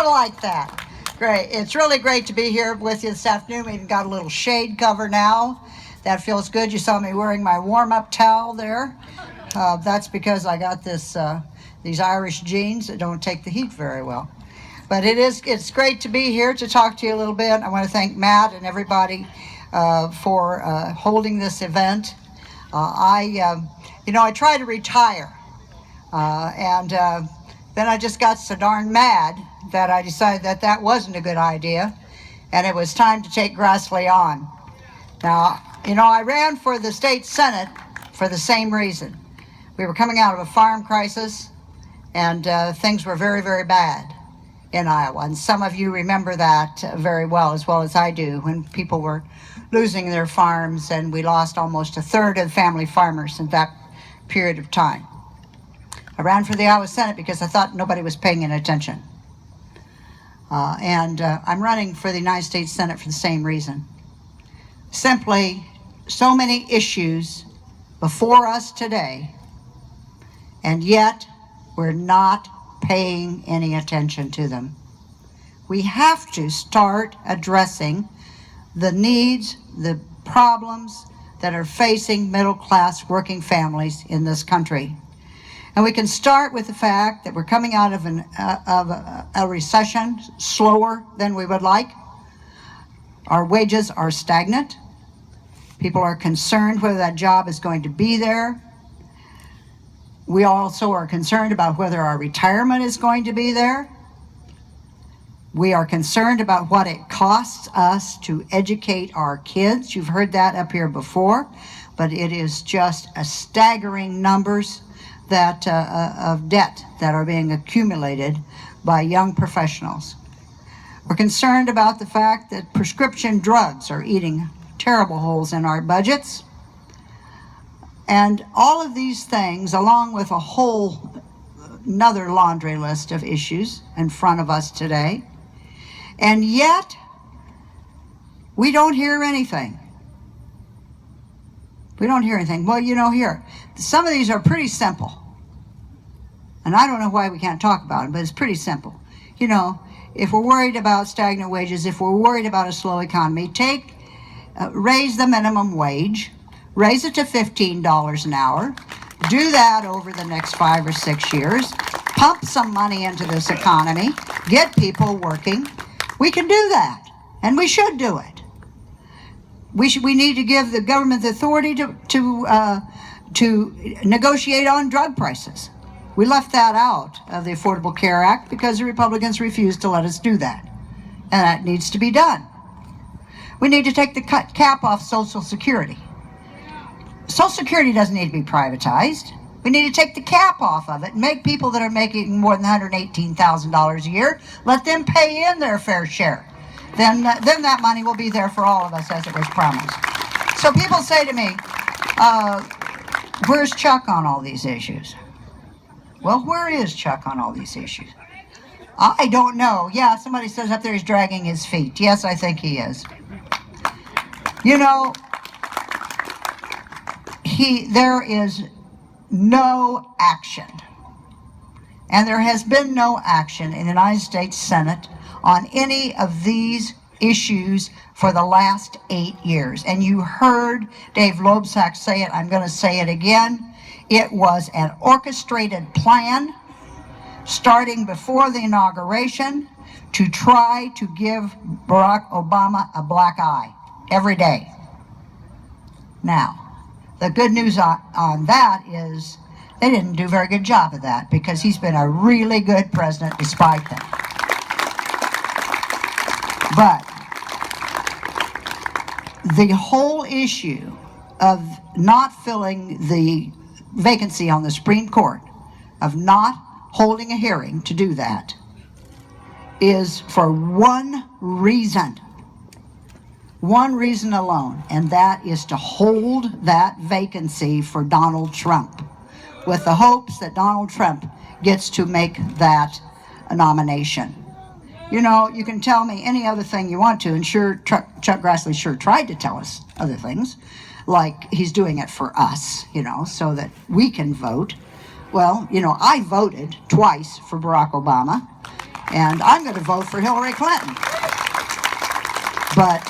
I like that. Great. It's really great to be here with you this afternoon. We even got a little shade cover now. That feels good. You saw me wearing my warm-up towel there. That's because I got these Irish jeans that don't take the heat very well. But it's great to be here to talk to you a little bit. I want to thank Matt and everybody for holding this event. I tried to retire, and then I just got so darn mad that I decided that wasn't a good idea, and it was time to take Grassley on. Now, I ran for the state senate for the same reason. We were coming out of a farm crisis, and things were very, very bad in Iowa. And some of you remember that very well as I do, when people were losing their farms, and we lost almost a third of family farmers in that period of time. I ran for the Iowa Senate because I thought nobody was paying any attention. And I'm running for the United States Senate for the same reason. Simply, so many issues before us today, and yet we're not paying any attention to them. We have to start addressing the needs, the problems that are facing middle-class working families in this country. And we can start with the fact that we're coming out of a recession slower than we would like. Our wages are stagnant. People are concerned whether that job is going to be there. We also are concerned about whether our retirement is going to be there. We are concerned about what it costs us to educate our kids. You've heard that up here before, but it is just a staggering numbers that of debt that are being accumulated by young professionals. We're concerned about the fact that prescription drugs are eating terrible holes in our budgets. And all of these things, along with a whole another laundry list of issues in front of us today, and yet we don't hear anything. We don't hear anything. Well, here, some of these are pretty simple. And I don't know why we can't talk about them, but it's pretty simple. If we're worried about stagnant wages, if we're worried about a slow economy, raise the minimum wage, raise it to $15 an hour, do that over the next 5 or 6 years, pump some money into this economy, get people working. We can do that, and we should do it. We need to give the government the authority to negotiate on drug prices. We left that out of the Affordable Care Act because the Republicans refused to let us do that, and that needs to be done. We need to take the cap off Social Security. Social Security doesn't need to be privatized. We need to take the cap off of it and make people that are making more than $118,000 a year, let them pay in their fair share. Then that money will be there for all of us as it was promised. So people say to me, where's Chuck on all these issues? Well, where is Chuck on all these issues? I don't know. Yeah, somebody says up there he's dragging his feet. Yes, I think he is. There is no action, and there has been no action in the United States Senate on any of these issues for the last 8 years. And you heard Dave Loebsack say it. I'm going to say it again. It was an orchestrated plan starting before the inauguration to try to give Barack Obama a black eye every day. Now, the good news on that is they didn't do a very good job of that, because he's been a really good president despite that. But the whole issue of not filling the vacancy on the Supreme Court, of not holding a hearing to do that, is for one reason alone, and that is to hold that vacancy for Donald Trump, with the hopes that Donald Trump gets to make that nomination. You can tell me any other thing you want to, and sure, Chuck Grassley sure tried to tell us other things, like he's doing it for us, so that we can vote. Well, I voted twice for Barack Obama. And I'm going to vote for Hillary Clinton. But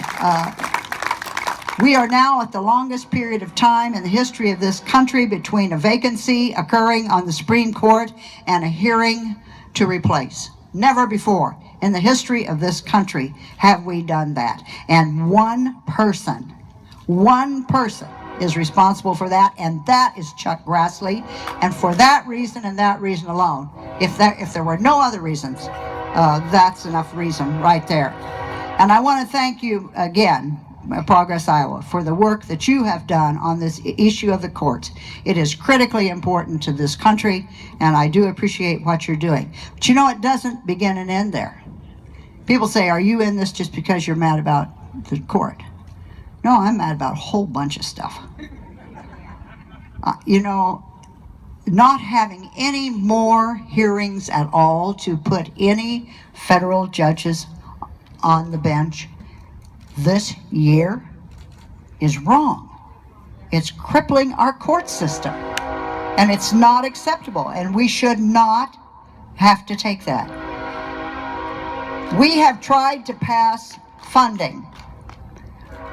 we are now at the longest period of time in the history of this country between a vacancy occurring on the Supreme Court and a hearing to replace. Never before in the history of this country have we done that. And one person is responsible for that, and that is Chuck Grassley. And for that reason and that reason alone, if there were no other reasons, that's enough reason right there. And I want to thank you again, Progress Iowa, for the work that you have done on this issue of the courts. It is critically important to this country, and I do appreciate what you're doing. But you know, it doesn't begin and end there. People say, are you in this just because you're mad about the court? No, I'm mad about a whole bunch of stuff. You know, not having any more hearings at all to put any federal judges on the bench this year is wrong. It's crippling our court system, and it's not acceptable, and we should not have to take that. We have tried to pass funding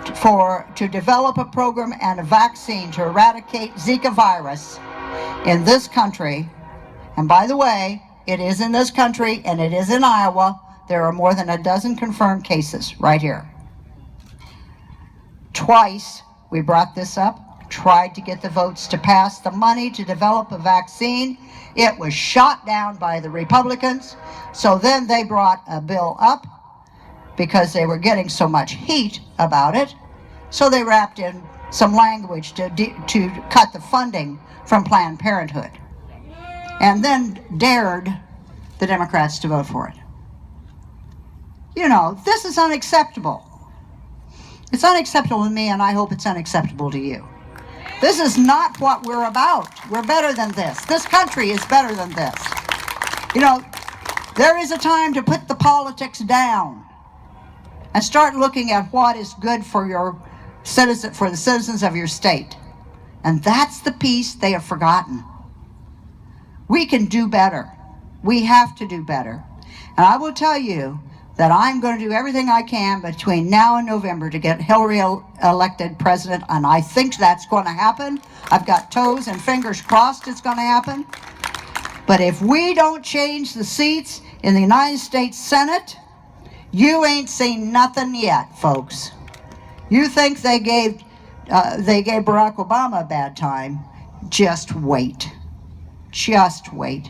to develop a program and a vaccine to eradicate Zika virus in this country. And by the way, it is in this country and it is in Iowa. There are more than a dozen confirmed cases right here. Twice we brought this up, tried to get the votes to pass the money to develop a vaccine. It was shot down by the Republicans. So then they brought a bill up because they were getting so much heat about it. So they wrapped in some language to cut the funding from Planned Parenthood, and then dared the Democrats to vote for it. You know, this is unacceptable. It's unacceptable to me, and I hope it's unacceptable to you. This is not what we're about. We're better than this. This country is better than this. You know, there is a time to put the politics down and start looking at what is good for the citizens of your state. And that's the piece they have forgotten. We can do better. We have to do better. And I will tell you that I'm going to do everything I can between now and November to get Hillary elected president, and I think that's going to happen. I've got toes and fingers crossed it's going to happen. But if we don't change the seats in the United States Senate, you ain't seen nothing yet, folks. You think they gave Barack Obama a bad time? Just wait. Just wait.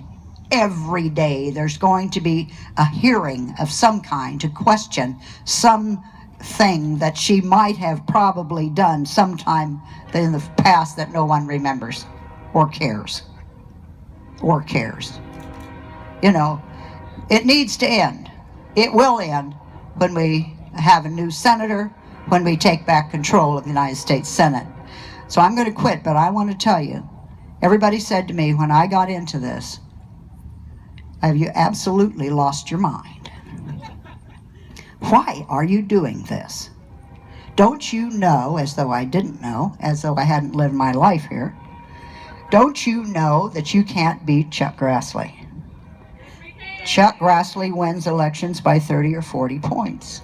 Every day there's going to be a hearing of some kind to question something that she might have probably done sometime in the past that no one remembers or cares. Or cares. You know, it needs to end. It will end when we have a new senator, when we take back control of the United States Senate. So I'm going to quit, but I want to tell you, everybody said to me when I got into this, have you absolutely lost your mind? Why are you doing this? Don't you know, as though I didn't know, as though I hadn't lived my life here, don't you know that you can't beat Chuck Grassley? Chuck Grassley wins elections by 30 or 40 points.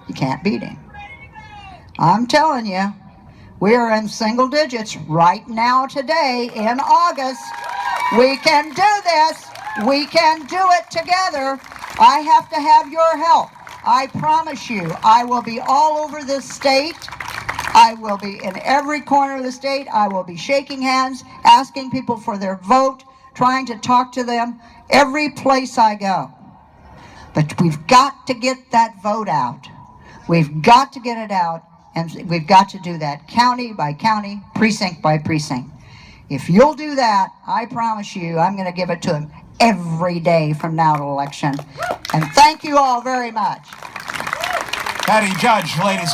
You can't beat him. I'm telling you, we're in single digits right now today in August. We can do this. We can do it together. I have to have your help. I promise you, I will be all over this state. I will be in every corner of the state. I will be shaking hands, asking people for their vote, trying to talk to them every place I go. But we've got to get that vote out. We've got to get it out, and we've got to do that county by county, precinct by precinct. If you'll do that, I promise you, I'm going to give it to them every day from now to election. And thank you all very much. Patty Judge, ladies